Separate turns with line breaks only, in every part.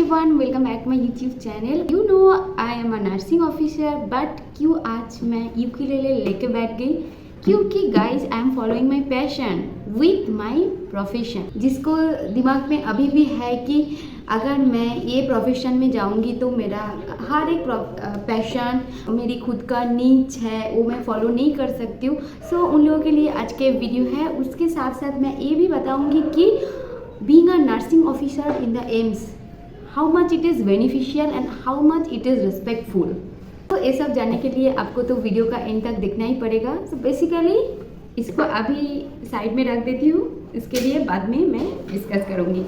Everyone, welcome back my YouTube channel. You know I am a nursing officer, but क्यों आज मैं ukulele लेके बैठ गई? क्योंकि guys I am following my passion with my profession, जिसको दिमाग में अभी भी है कि अगर मैं ये प्रोफेशन में जाऊंगी तो मेरा हर एक पैशन, मेरी खुद का नीच है, वो मैं फॉलो नहीं कर सकती हूँ। सो उन लोगों के लिए आज के वीडियो है। उसके साथ साथ मैं ये भी बताऊंगी कि being a nursing officer in the AIIMS, how much it is beneficial and how much it is respectful। तो ये सब जानने के लिए आपको तो वीडियो का एंड तक देखना ही पड़ेगा। सो बेसिकली इसको अभी साइड में रख देती हूँ, इसके लिए बाद में मैं डिस्कस करूँगी।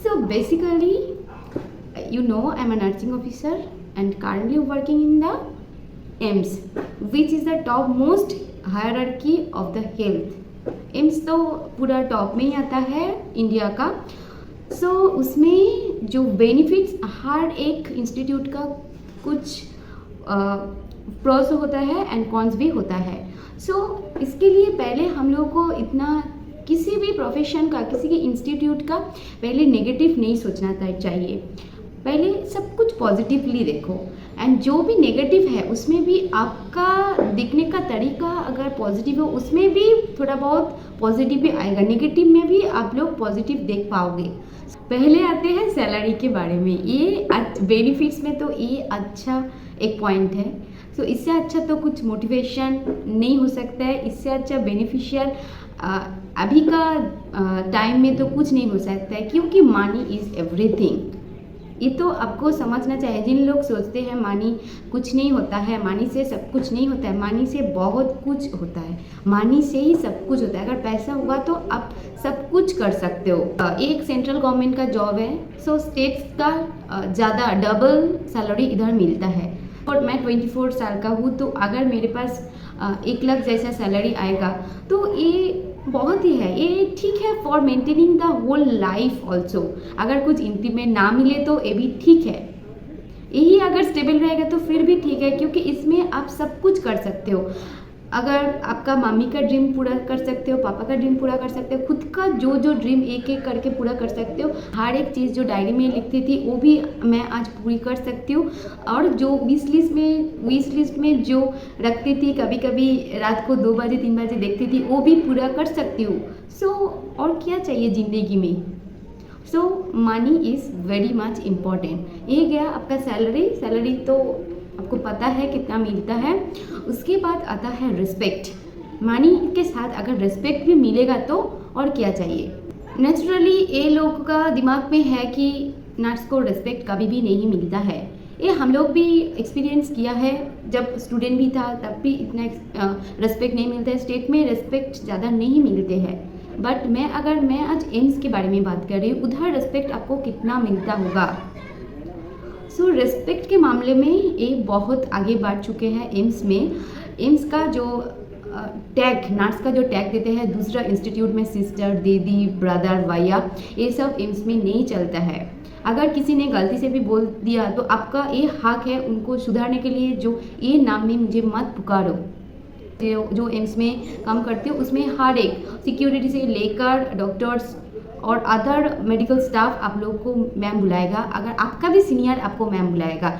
So basically you know I'm a nursing officer and currently working in the AIIMS, which is the top most hierarchy of the health। AIIMS तो पूरा टॉप में ही आता है इंडिया का। सो उसमें जो बेनिफिट्स, हर एक इंस्टीट्यूट का कुछ प्रोस होता है एंड कॉन्स भी होता है। सो इसके लिए पहले हम लोग को इतना किसी भी प्रोफेशन का, किसी के इंस्टीट्यूट का पहले नेगेटिव नहीं सोचना चाहिए। पहले सब कुछ पॉजिटिवली देखो, एंड जो भी नेगेटिव है उसमें भी आपका दिखने का तरीका अगर पॉजिटिव हो, उसमें भी थोड़ा बहुत पॉजिटिव भी आएगा। नेगेटिव में भी आप लोग पॉजिटिव देख पाओगे। पहले आते हैं सैलरी के बारे में। ये बेनिफिट्स में तो ये अच्छा एक पॉइंट है। सो इससे अच्छा तो कुछ मोटिवेशन नहीं हो सकता है, इससे अच्छा बेनिफिशियल अभी का टाइम में तो कुछ नहीं हो सकता है, क्योंकि मनी इज़ एवरीथिंग। ये तो आपको समझना चाहिए। जिन लोग सोचते हैं मनी कुछ नहीं होता है, मनी से सब कुछ नहीं होता है, मनी से बहुत कुछ होता है, मनी से ही सब कुछ होता है। अगर पैसा होगा तो आप सब कुछ कर सकते हो। एक सेंट्रल गवर्नमेंट का जॉब है, सो स्टेट्स का ज़्यादा डबल सैलरी इधर मिलता है। और मैं 24 साल का हूँ, तो अगर मेरे पास 1 लाख जैसा सैलरी आएगा तो ये बहुत ही है। ये ठीक है for maintaining the whole life also. अगर कुछ इंक्रीमेंट ना मिले तो ये भी ठीक है। यही अगर स्टेबल रहेगा तो फिर भी ठीक है, क्योंकि इसमें आप सब कुछ कर सकते हो। अगर आपका मम्मी का ड्रीम पूरा कर सकते हो, पापा का ड्रीम पूरा कर सकते हो, खुद का जो जो ड्रीम एक एक करके पूरा कर सकते हो। हर एक चीज़ जो डायरी में लिखती थी वो भी मैं आज पूरी कर सकती हूँ। और जो विश लिस्ट में जो रखती थी, कभी कभी रात को 2 बजे 3 बजे देखती थी, वो भी पूरा कर सकती हूँ। सो और क्या चाहिए ज़िंदगी में? So money is very much important. ये गया आपका सैलरी तो आपको पता है कितना मिलता है। उसके बाद आता है रिस्पेक्ट। मनी के साथ अगर रिस्पेक्ट भी मिलेगा तो और क्या चाहिए? नेचुरली ये लोग का दिमाग में है कि नर्स को रिस्पेक्ट कभी भी नहीं मिलता है। ये हम लोग भी एक्सपीरियंस किया है। जब स्टूडेंट भी था तब भी इतना रिस्पेक्ट नहीं मिलता है। स्टेट में रिस्पेक्ट ज़्यादा नहीं मिलते हैं, बट मैं आज एम्स के बारे में बात कर रही हूँ, उधर रिस्पेक्ट आपको कितना मिलता होगा। सो रिस्पेक्ट के मामले में ये बहुत आगे बढ़ चुके हैं एम्स में। एम्स का जो टैग, नर्स का जो टैग देते हैं दूसरा इंस्टीट्यूट में, सिस्टर, दीदी, ब्रदर, भैया, ये सब एम्स में नहीं चलता है। अगर किसी ने गलती से भी बोल दिया तो आपका ये हक है उनको सुधारने के लिए, जो ये नाम में मुझे मत पुकारो। जो एम्स में काम करते हो उसमें हर एक सिक्योरिटी से लेकर डॉक्टर्स और अदर मेडिकल स्टाफ आप लोग को मैम बुलाएगा। अगर आपका भी सीनियर आपको मैम बुलाएगा।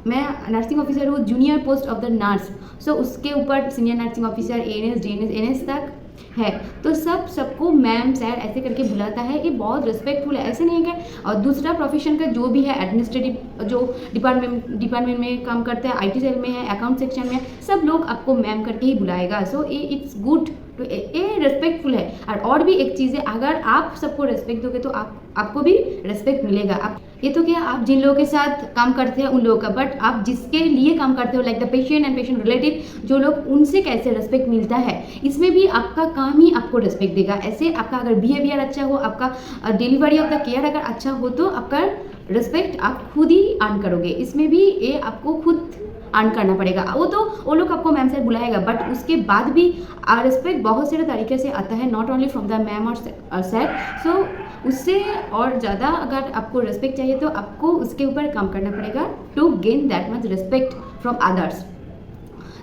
मैं नर्सिंग ऑफिसर हूँ, junior post of the nurse. So उसके ऊपर senior nursing officer, ANS, DNS, NS तक है, तो सबको मैम सर ऐसे करके बुलाता है। ये बहुत रिस्पेक्टफुल है, ऐसे नहीं है। और दूसरा प्रोफेशन का जो भी है, एडमिनिस्ट्रेटिव जो डिपार्टमेंट में काम करता है, IT सेल में है, अकाउंट सेक्शन में है, सब लोग आपको मैम करके ही बुलाएगा। सो इट्स गुड, तो ये रिस्पेक्टफुल है। और भी एक चीज़ है, अगर आप सबको रिस्पेक्ट दोगे तो आपको भी रिस्पेक्ट मिलेगा। आप ये तो क्या, आप जिन लोगों के साथ काम करते हैं उन लोगों का, बट आप जिसके लिए काम करते हो, like the patient and patient relative, जो लोग, उनसे कैसे रिस्पेक्ट मिलता है, इसमें भी आपका काम ही आपको रिस्पेक्ट देगा। ऐसे आपका अगर बिहेवियर अच्छा हो, आपका डिलीवरी ऑफ द केयर अगर अच्छा हो, तो आपका रिस्पेक्ट आप खुद ही अर्न करोगे। इसमें भी ये आपको खुद अर्न करना पड़ेगा। वो लोग आपको मैम सर बुलाएगा, बट उसके बाद भी रिस्पेक्ट बहुत सारे तरीके से आता है, not only from the ma'am और सर। सो उससे और ज़्यादा अगर आपको रिस्पेक्ट चाहिए तो आपको उसके ऊपर काम करना पड़ेगा to gain that much respect from others.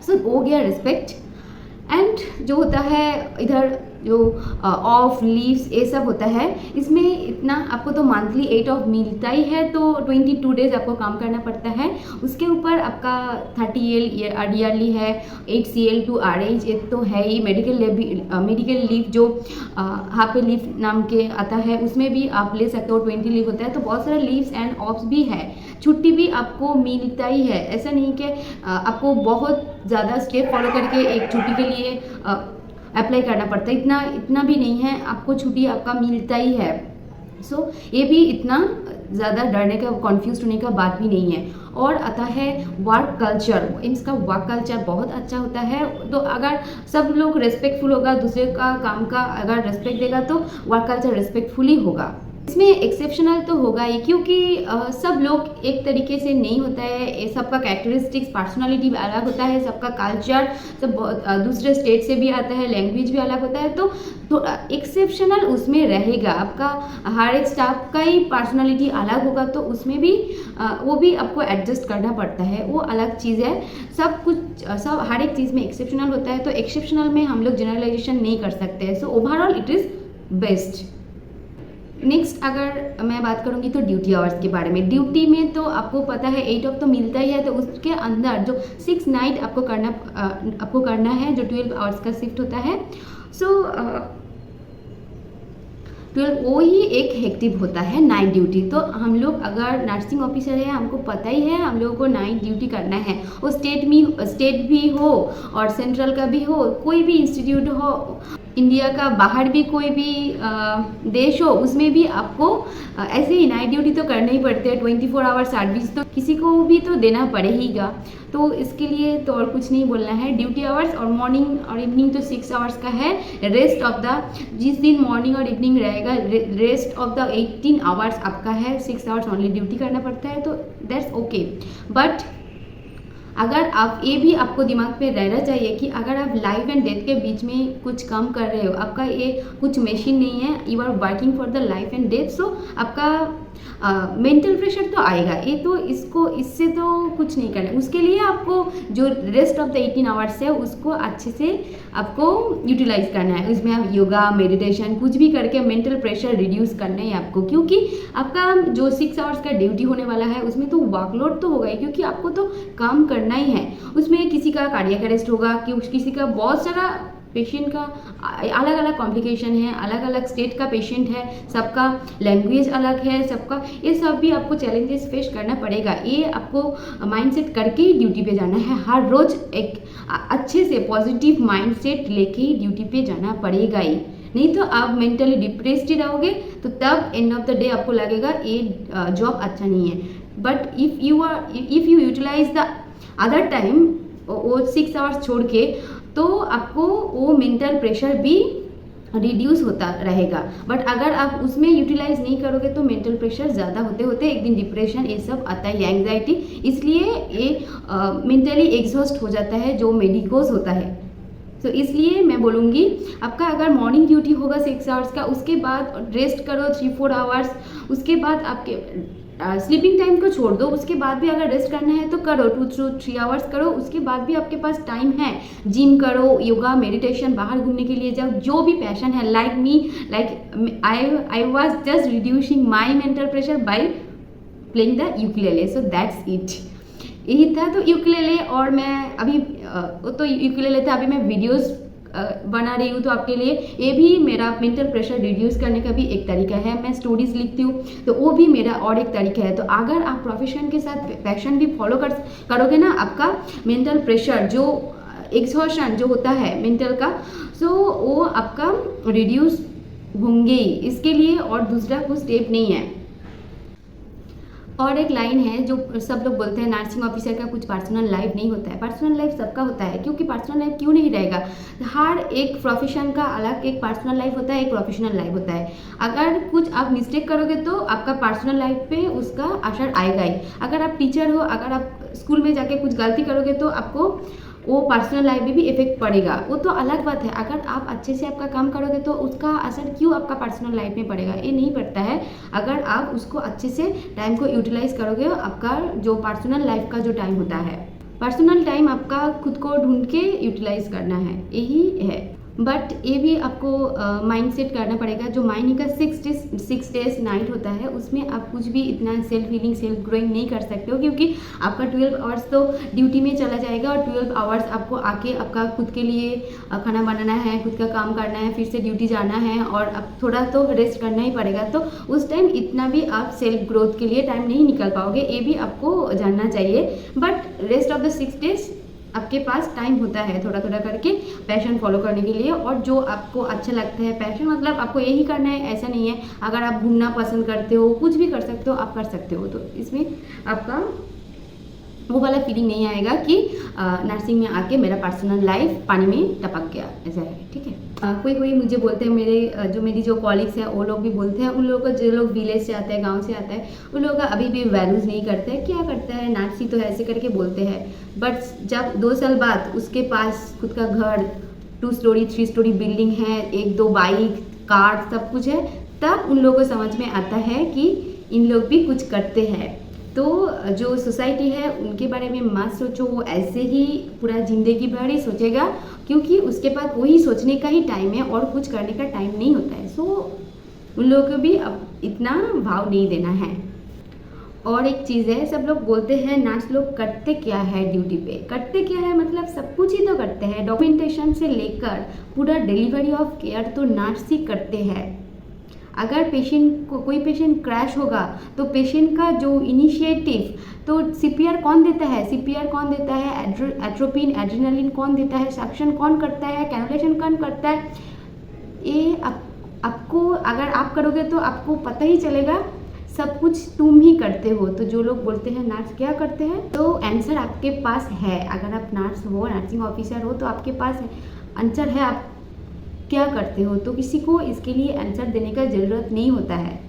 So हो गया रिस्पेक्ट। एंड जो होता है इधर जो ऑफ लीव्स ये सब होता है, इसमें इतना आपको तो मंथली 8 ऑफ मिलता ही है, तो 22 डेज आपको काम करना पड़ता है। उसके ऊपर आपका 30 ईयरली है, 8 CL टू RH ये तो है ही। मेडिकल लीव जो हाफ लीव नाम के आता है उसमें भी आप ले सकते हो, 20 लीव होता है। तो बहुत सारे लीव्स एंड ऑफ्स भी है, छुट्टी भी आपको मिलता ही है। ऐसा नहीं कि आपको बहुत ज़्यादा स्टेप फॉलो करके एक छुट्टी के लिए अप्लाई करना पड़ता है, इतना भी नहीं है, आपको छुट्टी आपका मिलता ही है। सो ये भी इतना ज़्यादा डरने का, कॉन्फ्यूज होने का बात भी नहीं है। और आता है वर्क कल्चर, इसका वर्क कल्चर बहुत अच्छा होता है। तो अगर सब लोग रेस्पेक्टफुल होगा, दूसरे का काम का अगर रेस्पेक्ट देगा तो वर्क कल्चर रेस्पेक्टफुली होगा। इसमें एक्सेप्शनल तो होगा ही, क्योंकि सब लोग एक तरीके से नहीं होता है, सबका कैरेक्टरिस्टिक्स पर्सनालिटी भी अलग होता है, सबका कल्चर सब दूसरे स्टेट से भी आता है, लैंग्वेज भी अलग होता है। तो एक्सेप्शनल उसमें रहेगा, आपका हर एक स्टाफ का ही पर्सनालिटी अलग होगा, तो उसमें भी वो भी आपको एडजस्ट करना पड़ता है, वो अलग चीज़ है। सब हर एक चीज़ में एक्सेप्शनल होता है, तो एक्सेप्शनल में हम लोग जनरलाइजेशन नहीं कर सकते हैं। So overall it is best. Next अगर मैं बात करूँगी तो ड्यूटी आवर्स के बारे में। ड्यूटी में तो आपको पता है 8 ऑफ तो मिलता ही है, तो उसके अंदर जो 6 नाइट आपको करना है, जो 12 आवर्स का शिफ्ट होता है। सो 12 वो ही एक हेक्टिव होता है नाइट ड्यूटी। तो हम लोग अगर नर्सिंग ऑफिसर है, हमको पता ही है हम लोगों को नाइट ड्यूटी करना है। वो स्टेट भी हो और सेंट्रल का भी हो, कोई भी इंस्टीट्यूट हो, इंडिया का बाहर भी कोई भी देश हो, उसमें भी आपको ऐसे ही नाइट ड्यूटी तो करना ही पड़ते हैं। 24 आवर सर्विस तो किसी को भी तो देना पड़ेगा, तो इसके लिए तो और कुछ नहीं बोलना है। ड्यूटी आवर्स और मॉर्निंग और इवनिंग तो 6 आवर्स का है। रेस्ट ऑफ द, जिस दिन मॉर्निंग और इवनिंग रहेगा, रेस्ट ऑफ द 18 आवर्स आपका है, 6 आवर्स ओनली ड्यूटी करना पड़ता है, तो दैट्स ओके। बट अगर आप ये भी आपको दिमाग पे रहना चाहिए कि अगर आप लाइफ एंड डेथ के बीच में कुछ काम कर रहे हो, आपका ये कुछ मशीन नहीं है, you are working for the life and death, so आपका मेंटल प्रेशर तो आएगा, ये तो इससे तो कुछ नहीं करना। उसके लिए आपको जो रेस्ट ऑफ द 18 आवर्स है उसको अच्छे से आपको यूटिलाइज करना है। उसमें आप योगा, मेडिटेशन कुछ भी करके मेंटल प्रेशर रिड्यूस करना है आपको, क्योंकि आपका जो 6 आवर्स का ड्यूटी होने वाला है उसमें तो वर्कलोड तो होगा ही, क्योंकि आपको तो काम करना ही है। उसमें किसी का कार्डियक अरेस्ट होगा, किसी का बहुत सारा पेशेंट का अलग अलग कॉम्प्लिकेशन है, अलग अलग स्टेट का पेशेंट है, सबका लैंग्वेज अलग है, सबका ये सब भी आपको चैलेंजेस फेस करना पड़ेगा। ये आपको माइंडसेट करके ही ड्यूटी पे जाना है। हर रोज़ एक अच्छे से पॉजिटिव माइंडसेट लेके ही ड्यूटी पे जाना पड़ेगा ही, नहीं तो आप मेंटली डिप्रेस्ड ही रहोगे, तो तब एंड ऑफ द डे आपको लगेगा ये जॉब अच्छा नहीं है। But if you utilise the other time, वो 6 आवर्स छोड़ के, तो आपको वो मेंटल प्रेशर भी रिड्यूस होता रहेगा। बट अगर आप उसमें यूटिलाइज नहीं करोगे तो मेंटल प्रेशर ज़्यादा होते होते एक दिन डिप्रेशन ये सब आता है, एंग्जाइटी, इसलिए ये मेंटली एग्जॉस्ट हो जाता है जो मेडिकोज होता है। तो इसलिए मैं बोलूँगी आपका अगर मॉर्निंग ड्यूटी होगा 6 आवर्स का, उसके बाद रेस्ट करो 3-4 आवर्स, उसके बाद आपके स्लीपिंग टाइम को छोड़ दो, उसके बाद भी अगर रेस्ट करना है तो करो, 2-3 आवर्स करो। उसके बाद भी आपके पास टाइम है, जिम करो, योगा, मेडिटेशन, बाहर घूमने के लिए जाओ, जो भी पैशन है। Like me, like I was just reducing my mental pressure by playing the ukulele, so that's it. यही था तो यूकेलेले, और मैं अभी तो यूकेलेले था, अभी मैं वीडियोज़ बना रही हूँ, तो आपके लिए ये भी मेरा मेंटल प्रेशर रिड्यूस करने का भी एक तरीका है। मैं स्टोरीज लिखती हूँ, तो वो भी मेरा और एक तरीका है। तो अगर आप प्रोफेशन के साथ पैशन भी फॉलो करोगे ना, आपका मेंटल प्रेशर जो एक्सहॉशन जो होता है मेंटल का, सो वो आपका रिड्यूस होंगे ही। इसके लिए और दूसरा कुछ स्टेप नहीं है। और एक लाइन है जो सब लोग बोलते हैं, नर्सिंग ऑफिसर का कुछ पर्सनल लाइफ नहीं होता है। पर्सनल लाइफ सबका होता है, क्योंकि पर्सनल लाइफ क्यों नहीं रहेगा। हर एक प्रोफेशन का अलग एक पर्सनल लाइफ होता है, एक प्रोफेशनल लाइफ होता है। अगर कुछ आप मिस्टेक करोगे तो आपका पर्सनल लाइफ पे उसका असर आएगा ही। अगर आप टीचर हो, अगर आप स्कूल में जाके कुछ गलती करोगे तो आपको वो पर्सनल लाइफ में भी इफेक्ट पड़ेगा, वो तो अलग बात है। अगर आप अच्छे से आपका काम करोगे तो उसका असर क्यों आपका पर्सनल लाइफ में पड़ेगा, ये नहीं पड़ता है। अगर आप उसको अच्छे से टाइम को यूटिलाइज करोगे, आपका जो पर्सनल लाइफ का जो टाइम होता है, पर्सनल टाइम आपका खुद को ढूंढ के यूटिलाइज करना है, यही है। बट ये भी आपको माइंड सेट करना पड़ेगा। जो माइंड का 6 डेज नाइट होता है उसमें आप कुछ भी इतना सेल्फ हीलिंग सेल्फ ग्रोइंग नहीं कर सकते हो, क्योंकि आपका 12 आवर्स तो ड्यूटी में चला जाएगा और 12 आवर्स आपको आके आपका खुद के लिए खाना बनाना है, खुद का काम करना है, फिर से ड्यूटी जाना है और अब थोड़ा तो रेस्ट करना ही पड़ेगा। तो उस टाइम इतना भी आप सेल्फ ग्रोथ के लिए टाइम नहीं निकाल पाओगे, ये भी आपको जानना चाहिए। But rest of the 6 days आपके पास टाइम होता है थोड़ा थोड़ा करके पैशन फॉलो करने के लिए। और जो आपको अच्छा लगता है, पैशन मतलब आपको यही करना है ऐसा नहीं है। अगर आप घूमना पसंद करते हो, कुछ भी कर सकते हो, आप कर सकते हो। तो इसमें आपका वो वाला फीलिंग नहीं आएगा कि नर्सिंग में आके मेरा पर्सनल लाइफ पानी में टपक गया, ऐसा है। ठीक है, कोई मुझे बोलते हैं, मेरी जो कॉलीग्स हैं वो लोग भी बोलते हैं, उन लोगों को जो लोग विलेज से आते हैं, गांव से आता है, उन लोगों का अभी भी वैल्यूज़ नहीं करते हैं। क्या करता है नर्सी तो ऐसे करके बोलते हैं, बट जब 2 साल बाद उसके पास खुद का घर 2 स्टोरी 3 स्टोरी बिल्डिंग है, 1-2 बाइक कार सब कुछ है, तब उन लोगों को समझ में आता है कि इन लोग भी कुछ करते हैं। तो जो सोसाइटी है उनके बारे में मत सोचो, वो ऐसे ही पूरा ज़िंदगी भर ही सोचेगा, क्योंकि उसके पास वही सोचने का ही टाइम है और कुछ करने का टाइम नहीं होता है। सो उन लोगों को भी अब इतना भाव नहीं देना है। और एक चीज़ है, सब लोग बोलते हैं नर्स लोग करते क्या है ड्यूटी पे, करते क्या है मतलब सब कुछ ही तो करते हैं। डॉक्यूमेंटेशन से लेकर पूरा डिलीवरी ऑफ केयर तो नर्स ही करते हैं। अगर पेशेंट को कोई पेशेंट क्रैश होगा तो पेशेंट का जो इनिशिएटिव तो सीपीआर कौन देता है, एट्रोपिन एड्रेनालिन कौन देता है, सक्शन कौन करता है, कैनुलेशन कौन करता है, ये आपको अगर आप करोगे तो आपको पता ही चलेगा सब कुछ तुम ही करते हो। तो जो लोग बोलते हैं नर्स क्या करते हैं, तो आंसर आपके पास है। अगर आप नर्स हो, नर्सिंग ऑफिसर हो, तो आपके पास आंसर है आप क्या करते हो। तो किसी को इसके लिए आंसर देने का ज़रूरत नहीं होता है,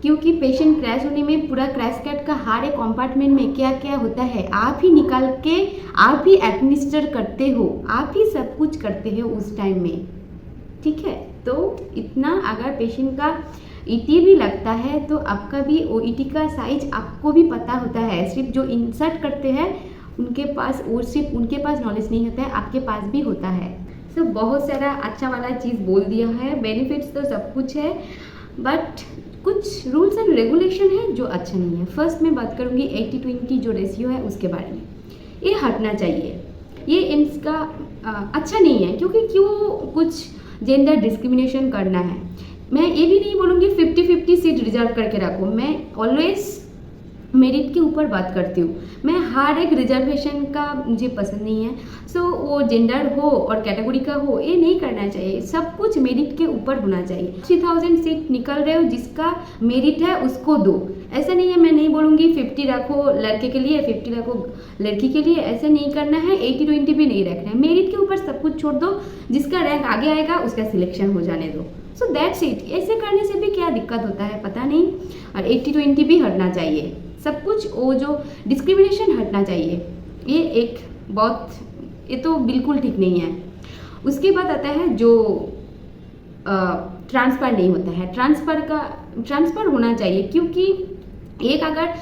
क्योंकि पेशेंट क्रैश होने में पूरा क्रैश कैट का हर एक कंपार्टमेंट में क्या क्या होता है आप ही निकाल के आप ही एडमिनिस्टर करते हो, आप ही सब कुछ करते हो उस टाइम में। ठीक है, तो इतना अगर पेशेंट का ईटी भी लगता है तो आपका भी ओईटी का साइज आपको भी पता होता है। सिर्फ जो इंसर्ट करते हैं उनके पास, वो सिर्फ उनके पास नॉलेज नहीं होता है, आपके पास भी होता है। तो बहुत सारा अच्छा वाला चीज़ बोल दिया है, बेनिफिट्स तो सब कुछ है, बट कुछ रूल्स एंड रेगुलेशन है जो अच्छा नहीं है। फर्स्ट मैं बात करूँगी 80-20 जो रेशियो है उसके बारे में। ये हटना चाहिए, ये एम्स का अच्छा नहीं है, क्योंकि क्यों कुछ जेंडर डिस्क्रिमिनेशन करना है। मैं ये भी नहीं बोलूँगी 50-50 सीट रिजर्व करके रखो, मैं ऑलवेज मेरिट के ऊपर बात करती हूँ। मैं हर एक रिजर्वेशन का मुझे पसंद नहीं है। सो वो जेंडर हो और कैटेगरी का हो, ये नहीं करना चाहिए। सब कुछ मेरिट के ऊपर होना चाहिए। 3000 सीट निकल रहे हो, जिसका मेरिट है उसको दो। ऐसा नहीं है, मैं नहीं बोलूँगी 50 रखो लड़के के लिए 50 रखो लड़की के लिए, ऐसा नहीं करना है। 80-20 भी नहीं रखना है। मेरिट के ऊपर सब कुछ छोड़ दो, जिसका रैंक आगे आएगा उसका सिलेक्शन हो जाने दो। So that's it. ऐसे करने से भी क्या दिक्कत होता है पता नहीं। और 80-20 भी हटना चाहिए, सब कुछ वो जो डिस्क्रिमिनेशन हटना चाहिए। ये एक बहुत, ये तो बिल्कुल ठीक नहीं है। उसके बाद आता है जो ट्रांसफ़र नहीं होता है। ट्रांसफ़र होना चाहिए, क्योंकि एक अगर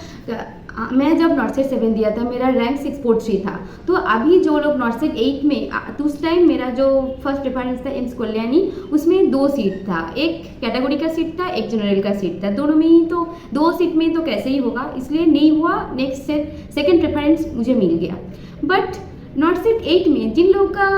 मैं जब नॉर्सेट 7 दिया था मेरा रैंक 643 था। तो अभी जो लोग नॉर्सेट 8 में, तो उस टाइम मेरा जो फर्स्ट प्रेफरेंस था एम्स कल्याणी, उसमें 2 सीट था, एक कैटेगरी का सीट था, एक जनरल का सीट था। दोनों में ही तो 2 सीट में तो कैसे ही होगा, इसलिए नहीं हुआ। नेक्स्ट सेकेंड प्रेफरेंस मुझे मिल गया। बट नॉर्सेट 8 में जिन लोगों का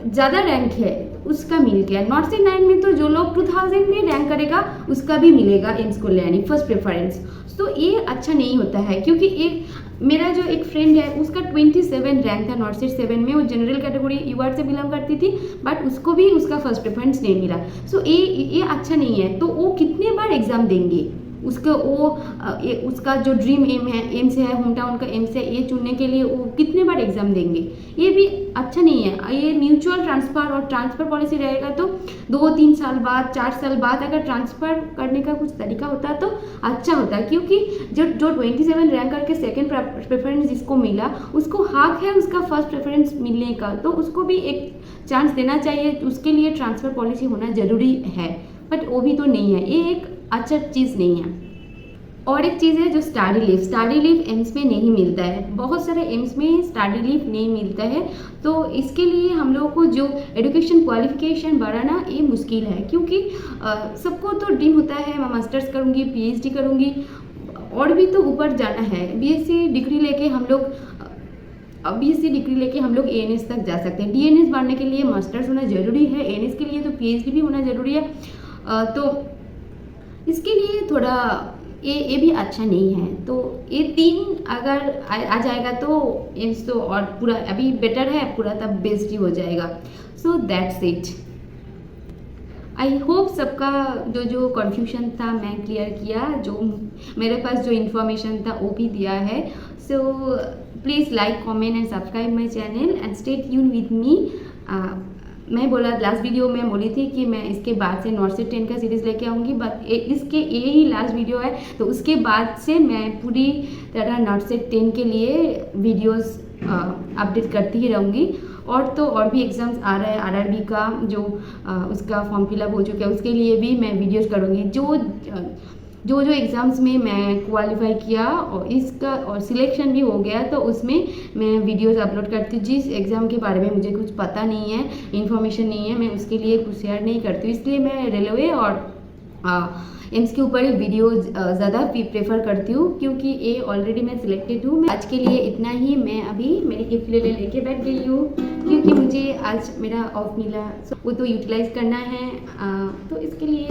ज़्यादा रैंक है उसका मिल गया। नॉर्सेट 9 में तो जो लोग 2000 में रैंक करेगा उसका भी मिलेगा एम्स कल्याणी फर्स्ट प्रेफरेंस। तो ये अच्छा नहीं होता है, क्योंकि एक मेरा जो एक फ्रेंड है उसका 27 रैंक था नॉर्सेट 7 में। वो जनरल कैटेगरी यूआर से बिलोंग करती थी, बट उसको भी उसका फर्स्ट प्रेफरेंस नहीं मिला। सो ये अच्छा नहीं है। तो वो कितने बार एग्ज़ाम देंगे, उसका जो ड्रीम एम्स है, होम टाउन का एम्स है, ये चुनने के लिए वो कितने बार एग्ज़ाम देंगे, ये भी अच्छा नहीं है। ये म्यूचुअल ट्रांसफ़र और ट्रांसफ़र पॉलिसी रहेगा तो 2-3 साल बाद 4 साल बाद अगर ट्रांसफ़र करने का कुछ तरीका होता तो अच्छा होता, क्योंकि जो 27 रैंक करके सेकेंड प्रेफरेंस जिसको मिला उसको हक है उसका फर्स्ट प्रेफरेंस मिलने का, तो उसको भी एक चांस देना चाहिए। उसके लिए ट्रांसफ़र पॉलिसी होना ज़रूरी है, बट वो भी तो नहीं है। ये एक अच्छा चीज़ नहीं है। और एक चीज़ है जो स्टडी लीव एम्स में नहीं मिलता है, बहुत सारे एम्स में स्टडी लीव नहीं मिलता है। तो इसके लिए हम लोगों को जो एजुकेशन क्वालिफिकेशन बढ़ाना ये मुश्किल है, क्योंकि सबको तो ड्रीम होता है मैं मास्टर्स करूँगी, पीएचडी करूँगी, और भी तो ऊपर जाना है। बीएससी डिग्री लेके हम लोग एएनएस तक जा सकते हैं। डीएनएस बढ़ने के लिए मास्टर्स होना ज़रूरी है, एएनएस के लिए तो पीएचडी भी होना ज़रूरी है। तो इसके लिए थोड़ा ये भी अच्छा नहीं है। तो ये 3 अगर आ जाएगा तो एम्स तो और पूरा अभी बेटर है, पूरा तब बेस्ट ही हो जाएगा। So that's it. I hope सबका जो कन्फ्यूजन था मैं क्लियर किया, जो मेरे पास जो इन्फॉर्मेशन था वो भी दिया है। So please like, comment and subscribe my channel and stay tune with me. मैं बोला लास्ट वीडियो में बोली थी कि मैं इसके बाद से नॉर्थ से 10 का सीरीज़ लेके आऊँगी, बट इसके ये ही लास्ट वीडियो है। तो उसके बाद से मैं पूरी तरह नॉर्थ से 10 के लिए वीडियोस अपडेट करती ही रहूँगी। और भी एग्ज़ाम्स आ रहा है, आरआरबी का जो उसका फॉर्म फिलअप हो चुका है, उसके लिए भी मैं वीडियोस करूँगी। जो एग्ज़ाम्स में मैं क्वालिफाई किया और इसका और सिलेक्शन भी हो गया, तो उसमें मैं वीडियोस अपलोड करती हूँ। जिस एग्ज़ाम के बारे में मुझे कुछ पता नहीं है, इन्फॉर्मेशन नहीं है, मैं उसके लिए कुछ शेयर नहीं करती हूँ। इसलिए मैं रेलवे और एम्स के ऊपर वीडियो ज़्यादा प्रेफर करती हूँ, क्योंकि ये ऑलरेडी मैं सिलेक्टेड हूँ। आज के लिए इतना ही। मैं अभी मेरी यूकेलेले लेके बैठ गई हूँ, क्योंकि मुझे आज मेरा ऑफ मिला, वो तो यूटिलाइज़ करना है। तो इसके लिए